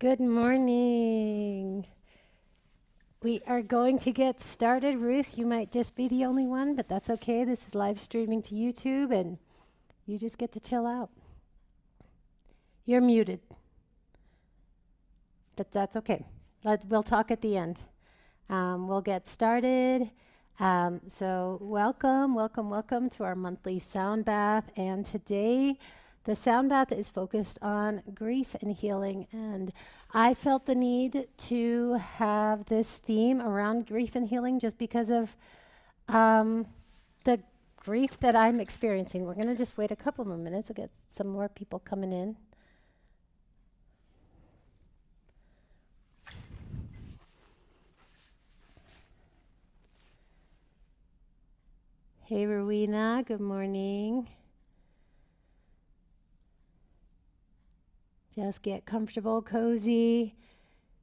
Good morning. We are going to get started. Ruth, you might just be the only one, but that's okay. This is live streaming to YouTube, and you just get to chill out. You're muted, but that's okay. We'll talk at the end. We'll get started. So, welcome to our monthly sound bath. And today, the sound bath is focused on grief and healing. And I felt the need to have this theme around grief and healing just because of the grief that I'm experiencing. We're going to just wait a couple more minutes to get some more people coming in. Hey, Rowena, good morning. Just get comfortable, cozy,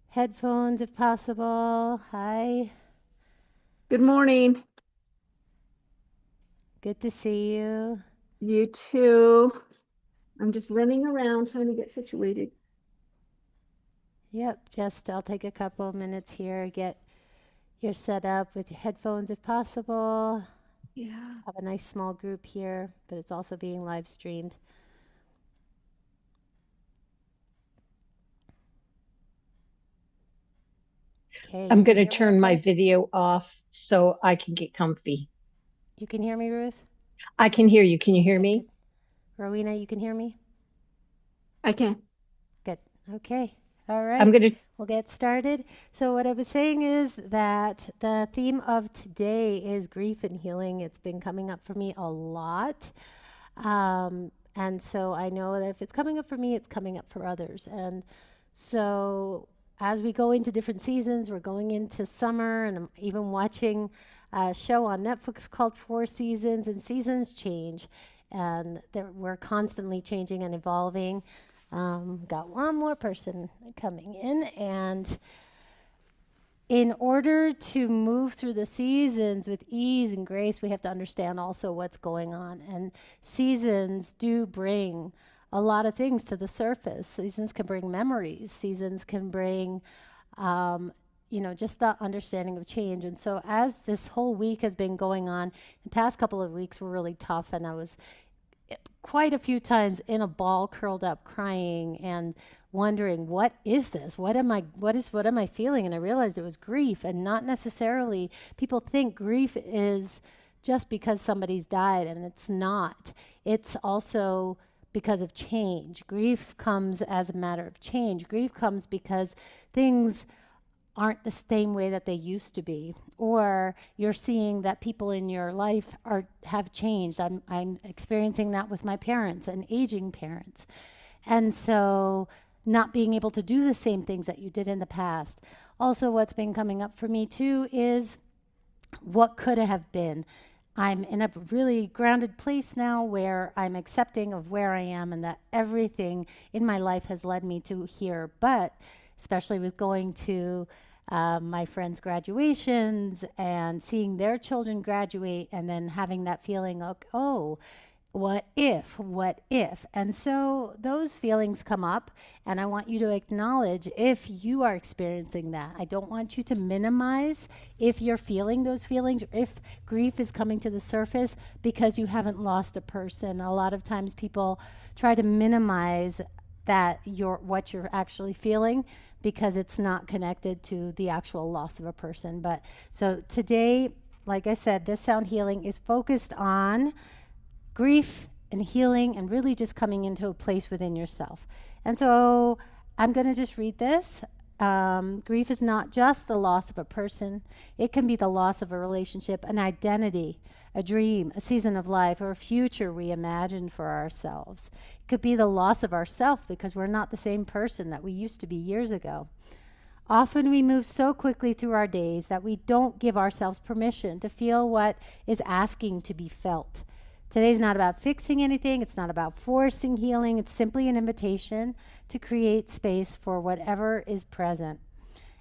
headphones if possible. Hi, Good morning. good to see you. You too. I'm just running around trying to get situated. Yep, just I'll take a couple of minutes here, get your set up with your headphones if possible. Yeah. Have a nice small group here, but it's also being live streamed. Okay, I'm you can going to hear me turn my okay? video off so I can get comfy. You can hear me, Ruth? I can hear you. Can you hear Okay, good. me? Rowena, you can hear me? I can. Good. Okay. All I'm right. going to, We'll get started. So, what I was saying is that the theme of today is grief and healing. It's been coming up for me a lot. And so, I know that if it's coming up for me, it's coming up for others. And so, as we go into different seasons, we're going into summer, and I'm even watching a show on Netflix called Four Seasons, and seasons change. And we're constantly changing and evolving. Got one more person coming in, and in order to move through the seasons with ease and grace, we have to understand also what's going on. And seasons do bring a lot of things to the surface. Seasons can bring memories. Seasons can bring, just the understanding of change. And so, as this whole week has been going on, the past couple of weeks were really tough, and I was quite a few times in a ball curled up crying and wondering, what is this, what am I feeling? And I realized it was grief, and not necessarily. People think grief is just because somebody's died, and it's not. It's also because of change. Grief comes as a matter of change. Grief comes because things aren't the same way that they used to be, or you're seeing that people in your life have changed. I'm experiencing that with my parents and aging parents, and so not being able to do the same things that you did in the past. Also, what's been coming up for me too is what could have been. I'm in a really grounded place now where I'm accepting of where I am and that everything in my life has led me to here. But especially with going to my friends' graduations and seeing their children graduate, and then having that feeling of, oh, what if, what if? And so those feelings come up, and I want you to acknowledge if you are experiencing that. I don't want you to minimize if you're feeling those feelings, or if grief is coming to the surface because you haven't lost a person. A lot of times people try to minimize that what you're actually feeling because it's not connected to the actual loss of a person. But so today, like I said, this sound healing is focused on grief and healing and really just coming into a place within yourself. And so I'm going to just read this. Grief is not just the loss of a person, it can be the loss of a relationship, an identity, a dream, a season of life, or a future we imagined for ourselves. It could be the loss of ourself because we're not the same person that we used to be years ago. Often we move so quickly through our days that we don't give ourselves permission to feel what is asking to be felt. Today's not about fixing anything. It's not about forcing healing. It's simply an invitation to create space for whatever is present.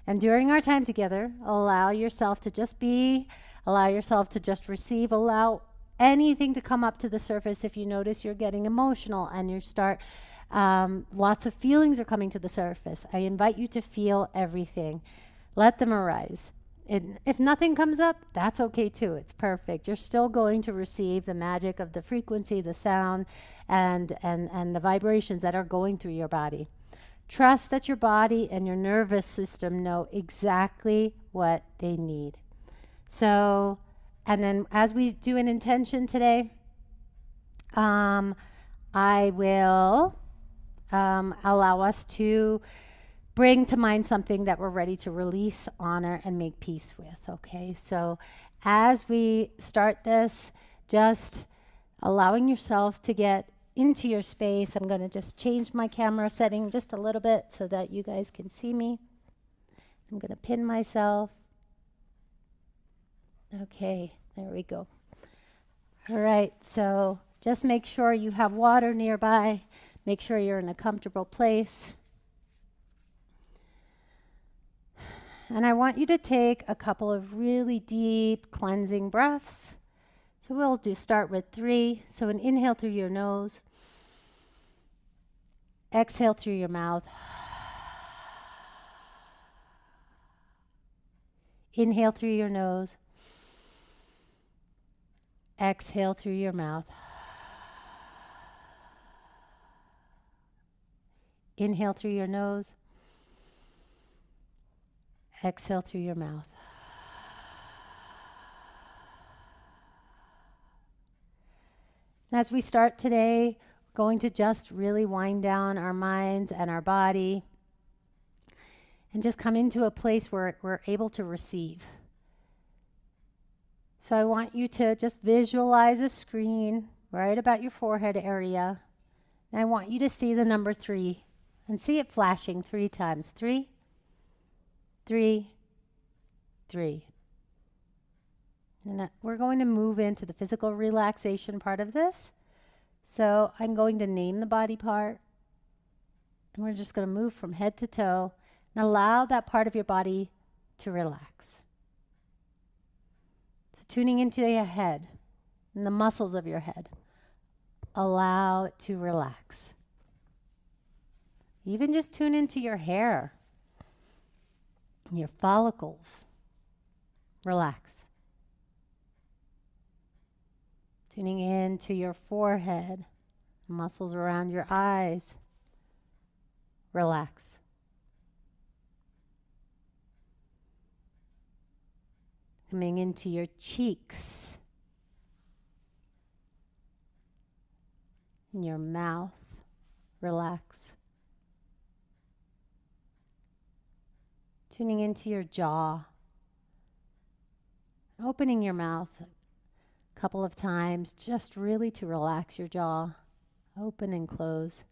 And during our time together, allow yourself to just be, allow yourself to just receive, allow anything to come up to the surface. If you notice you're getting emotional and you start Lots of feelings are coming to the surface. I invite you to feel everything. Let them arise. And if nothing comes up, that's okay too. It's perfect. You're still going to receive the magic of the frequency, the sound, and the vibrations that are going through your body. Trust that your body and your nervous system know exactly what they need. So, and then as we do an intention today, I will allow us to bring to mind something that we're ready to release, honor, and make peace with. Okay, so as we start this, just allowing yourself to get into your space. I'm going to just change my camera setting just a little bit so that you guys can see me. I'm going to pin myself. Okay, there we go. All right, so just make sure you have water nearby. Make sure you're in a comfortable place. And I want you to take a couple of really deep cleansing breaths. So we'll start with 3. So an inhale through your nose. Exhale through your mouth. Inhale through your nose. Exhale through your mouth. Inhale through your nose. Exhale through your mouth. As we start today, we're going to just really wind down our minds and our body and just come into a place where we're able to receive. So I want you to just visualize a screen right about your forehead area. And I want you to see the number 3 and see it flashing 3 times. 3, 3, 3. And we're going to move into the physical relaxation part of this. So I'm going to name the body part. And we're just going to move from head to toe and allow that part of your body to relax. So tuning into your head and the muscles of your head. Allow it to relax. Even just tune into your hair, your follicles. Relax. Tuning into your forehead, muscles around your eyes. Relax. Coming into your cheeks, in your mouth. Relax. Tuning into your jaw. Opening your mouth a couple of times just really to relax your jaw. Open and close.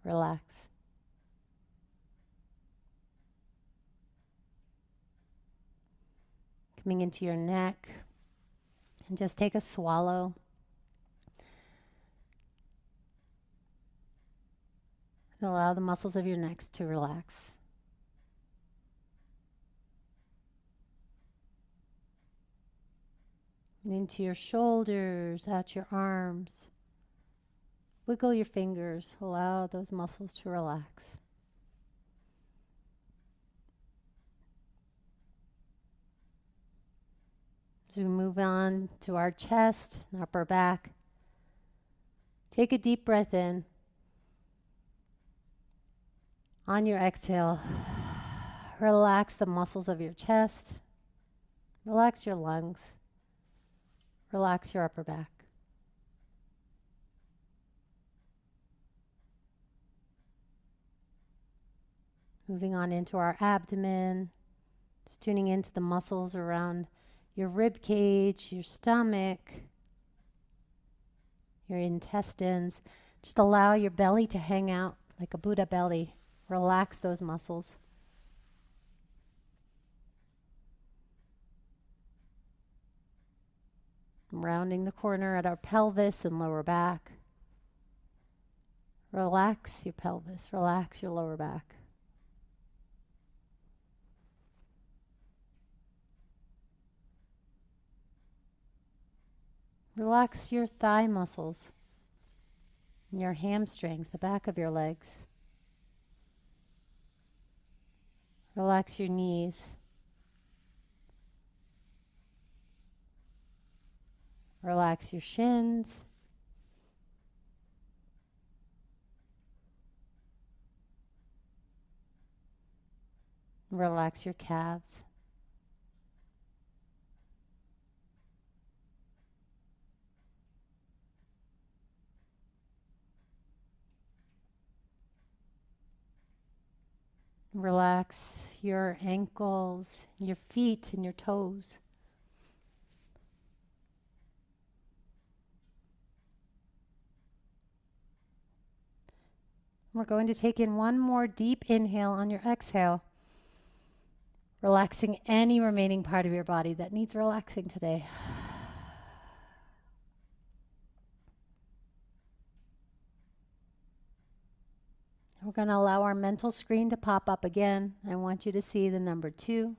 Relax. Coming into your neck and just take a swallow. And allow the muscles of your neck to relax. And into your shoulders, out your arms. Wiggle your fingers. Allow those muscles to relax. As we move on to our chest and upper back, take a deep breath in. On your exhale, relax the muscles of your chest. Relax your lungs. Relax your upper back. Moving on into our abdomen, just tuning into the muscles around your rib cage, your stomach, your intestines. Just allow your belly to hang out like a Buddha belly. Relax those muscles. Rounding the corner at our pelvis and lower back. Relax your pelvis, relax your lower back. Relax your thigh muscles. and your hamstrings, the back of your legs. Relax your knees. Relax your shins. Relax your calves. Relax your ankles, your feet, and your toes. We're going to take in one more deep inhale on your exhale, relaxing any remaining part of your body that needs relaxing today. We're going to allow our mental screen to pop up again. I want you to see the number 2.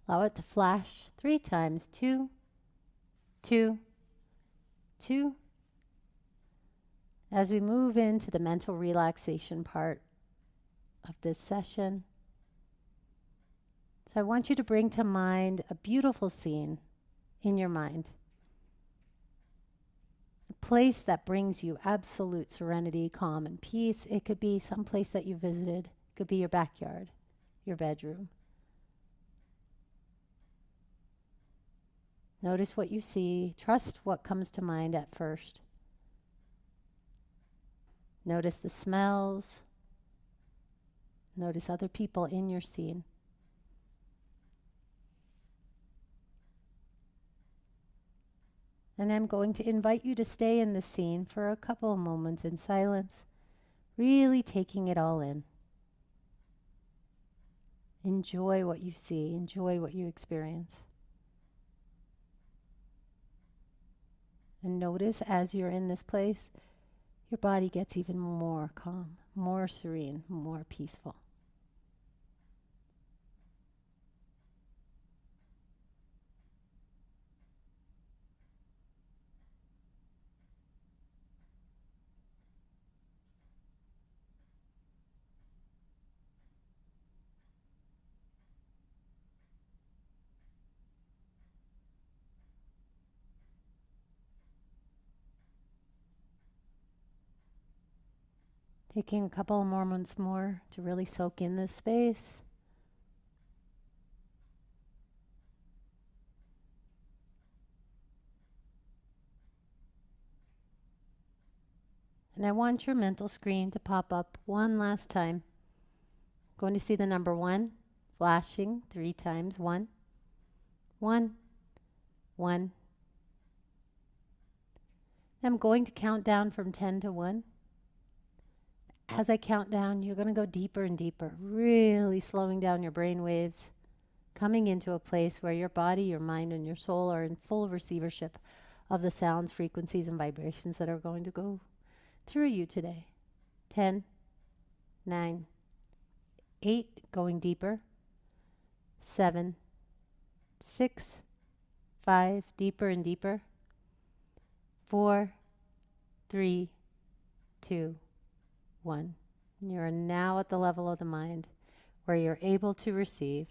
Allow it to flash 3 times. 2, 2, 2. As we move into the mental relaxation part of this session, so I want you to bring to mind a beautiful scene in your mind. A place that brings you absolute serenity, calm, and peace. It could be some place that you visited. It could be your backyard, your bedroom. Notice what you see. Trust what comes to mind at first. Notice the smells. Notice other people in your scene. And I'm going to invite you to stay in the scene for a couple of moments in silence, really taking it all in. Enjoy what you see, enjoy what you experience. And notice as you're in this place, your body gets even more calm, more serene, more peaceful. Taking a couple of moments more to really soak in this space. And I want your mental screen to pop up one last time. Going to see the number 1 flashing 3 times. 1, 1, 1. I'm going to count down from 10 to 1. As I count down, you're going to go deeper and deeper, really slowing down your brain waves, coming into a place where your body, your mind, and your soul are in full receivership of the sounds, frequencies, and vibrations that are going to go through you today. 10, 9, 8, going deeper. 7, 6, 5, deeper and deeper. 4, 3, 2, 1. You're now at the level of the mind where you're able to receive.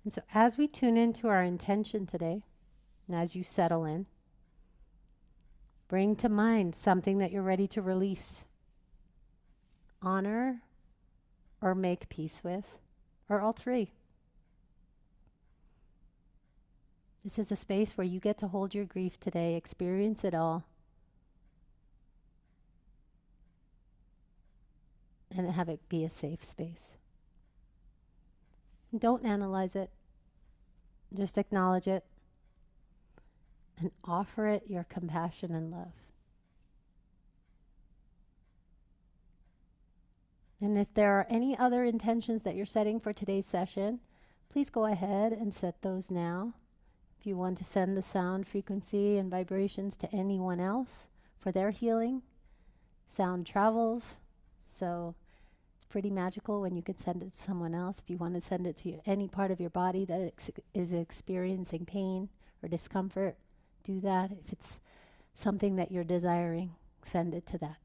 And so as we tune into our intention today, and as you settle in, bring to mind something that you're ready to release, honor, or make peace with, or all 3. This is a space where you get to hold your grief today, experience it all, and have it be a safe space. Don't analyze it. Just acknowledge it and offer it your compassion and love. And if there are any other intentions that you're setting for today's session, please go ahead and set those now. If you want to send the sound frequency and vibrations to anyone else for their healing, sound travels. So it's pretty magical when you can send it to someone else. If you want to send it to any part of your body that is experiencing pain or discomfort, do that. If it's something that you're desiring, send it to that.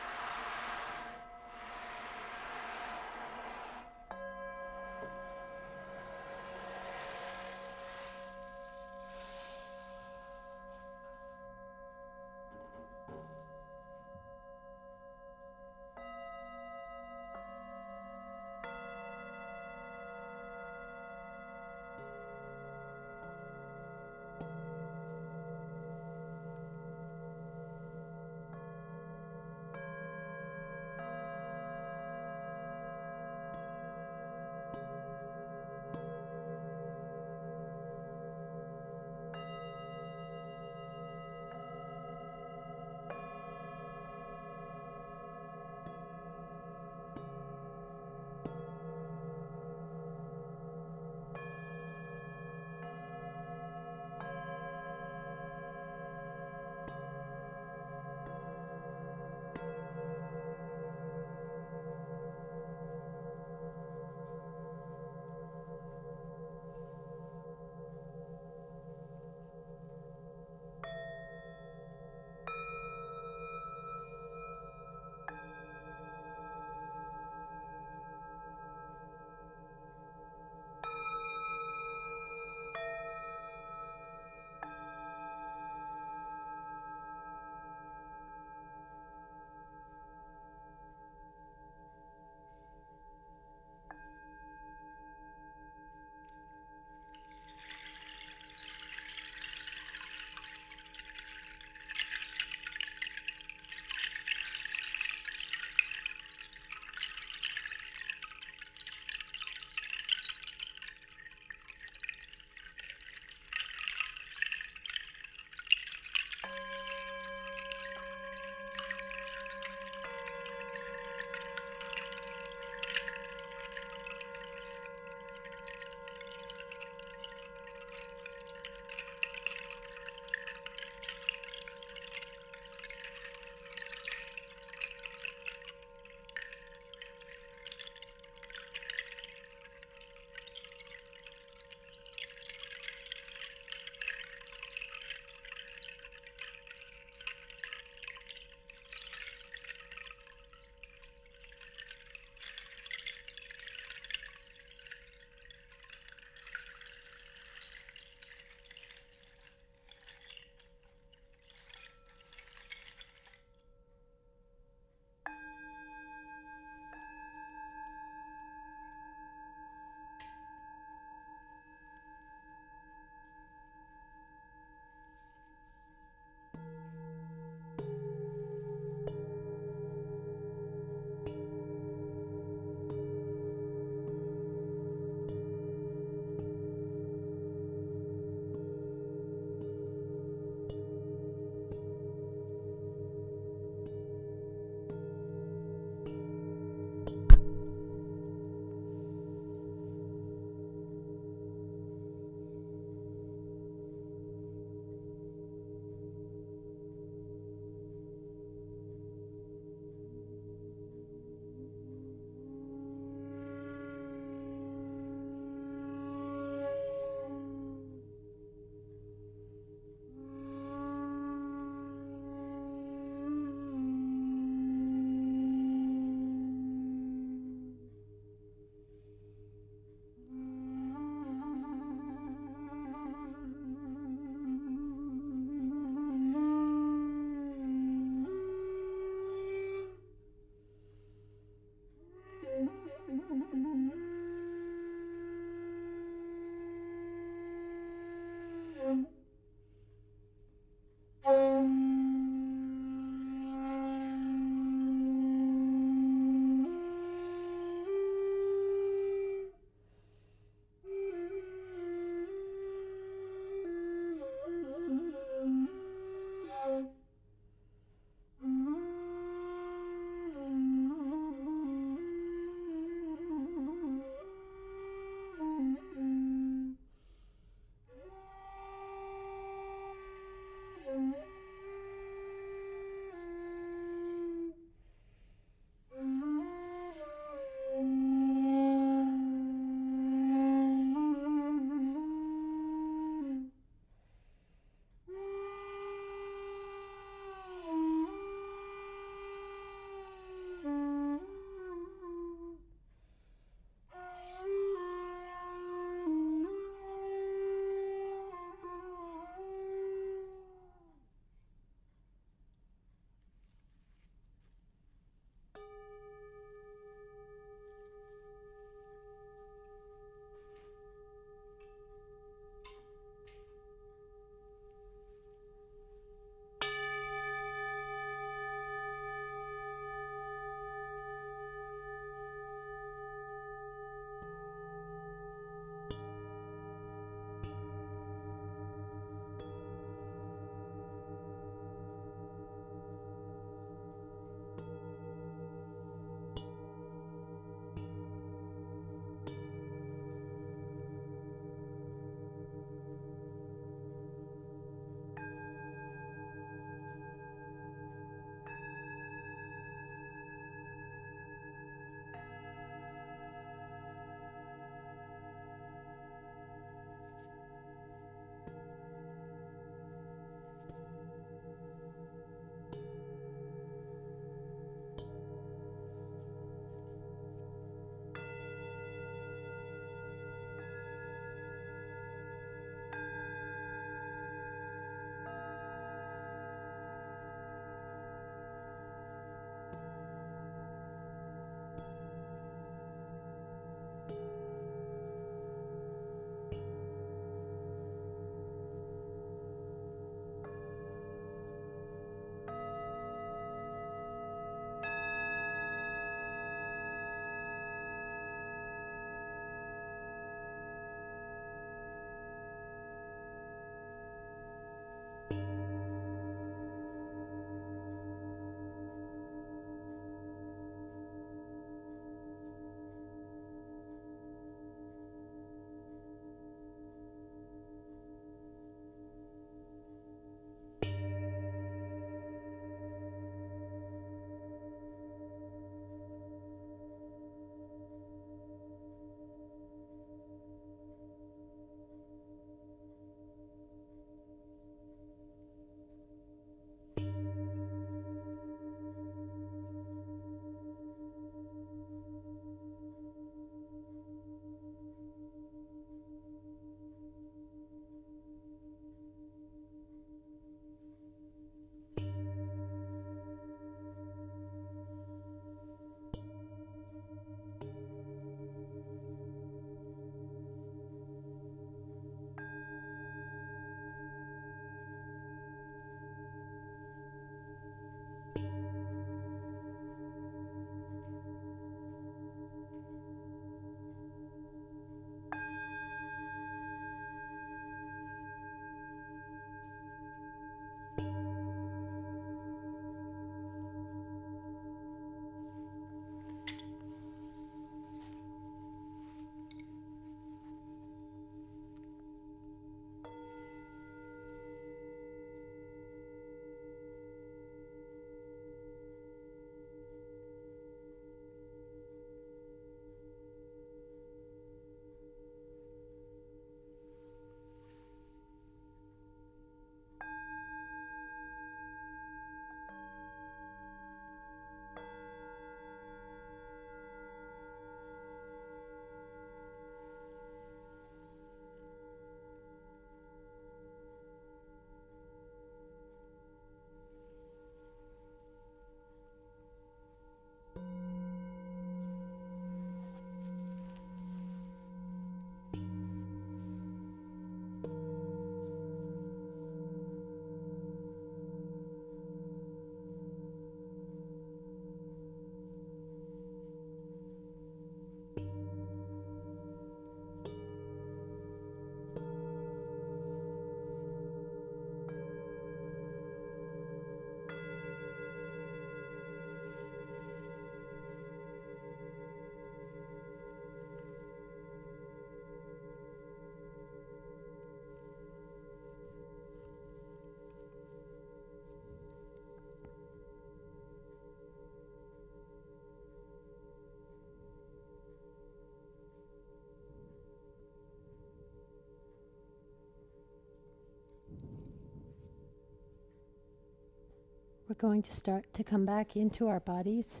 We're going to start to come back into our bodies.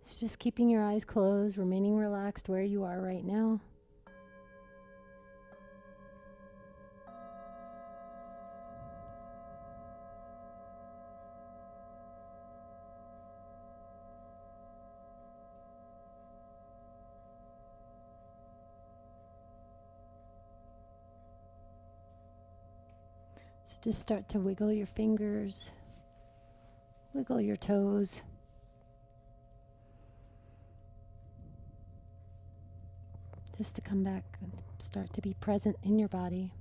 So just keeping your eyes closed, remaining relaxed where you are right now. So just start to wiggle your fingers, wiggle your toes. Just to come back and start to be present in your body.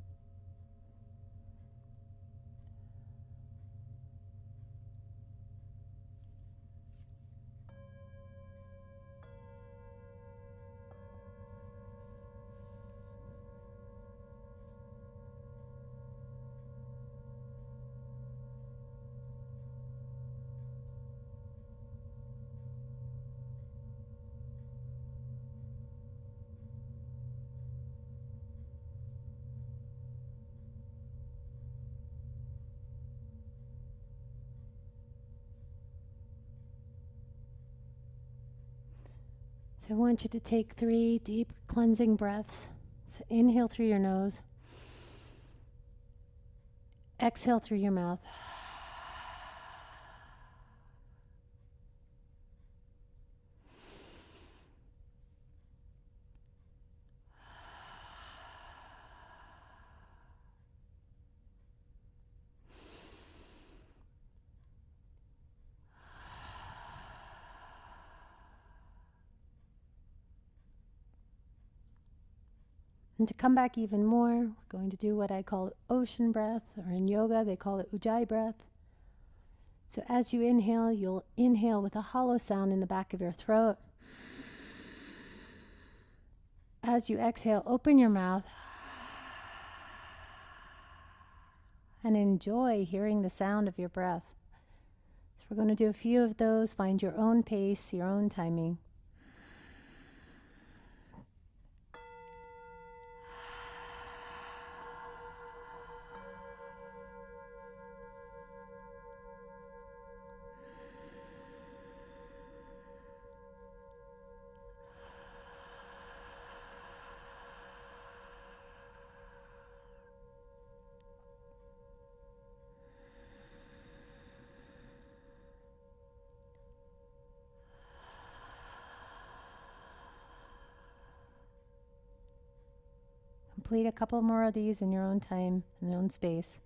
So I want you to take 3 deep cleansing breaths. So inhale through your nose. Exhale through your mouth. And to come back even more, we're going to do what I call ocean breath, or in yoga they call it Ujjayi breath. So as you inhale, you'll inhale with a hollow sound in the back of your throat. As you exhale, open your mouth and enjoy hearing the sound of your breath. So we're going to do a few of those. Find your own pace, your own timing. Complete a couple more of these in your own time, in your own space.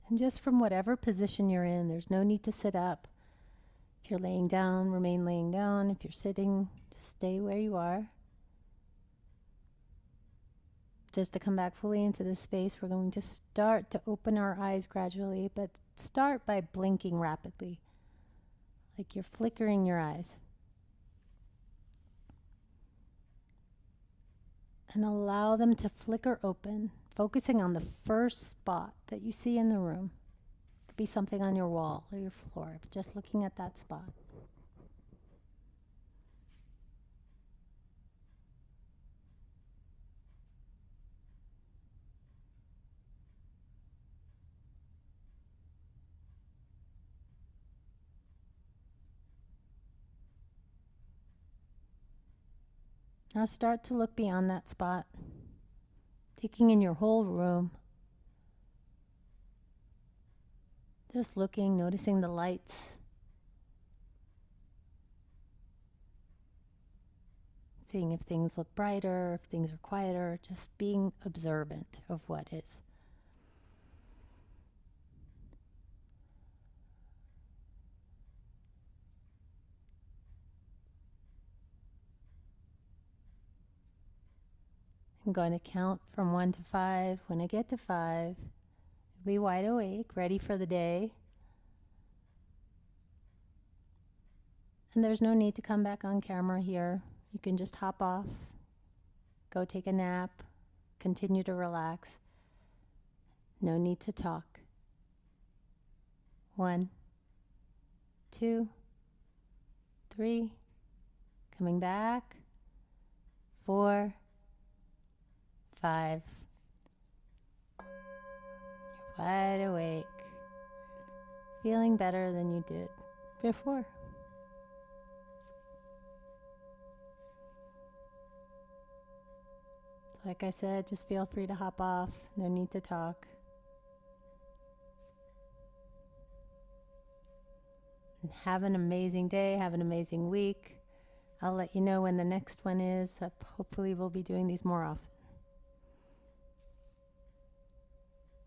And just from whatever position you're in, there's no need to sit up. If you're laying down, remain laying down. If you're sitting, just stay where you are. Just to come back fully into this space, we're going to start to open our eyes gradually, but start by blinking rapidly, like you're flickering your eyes. And allow them to flicker open, focusing on the first spot that you see in the room. It could be something on your wall or your floor, but just looking at that spot. Now start to look beyond that spot, taking in your whole room. Just looking, noticing the lights. Seeing if things look brighter, if things are quieter, just being observant of what is. I'm going to count from 1 to 5. When I get to 5, Be wide awake, ready for the day. And there's no need to come back on camera here. You can just hop off, go take a nap, continue to relax. No need to talk. 1, 2, 3, coming back. 4, 5. You're wide awake, feeling better than you did before. Like I said, just feel free to hop off. No need to talk. And have an amazing day. Have an amazing week. I'll let you know when the next one is. Hopefully we'll be doing these more often.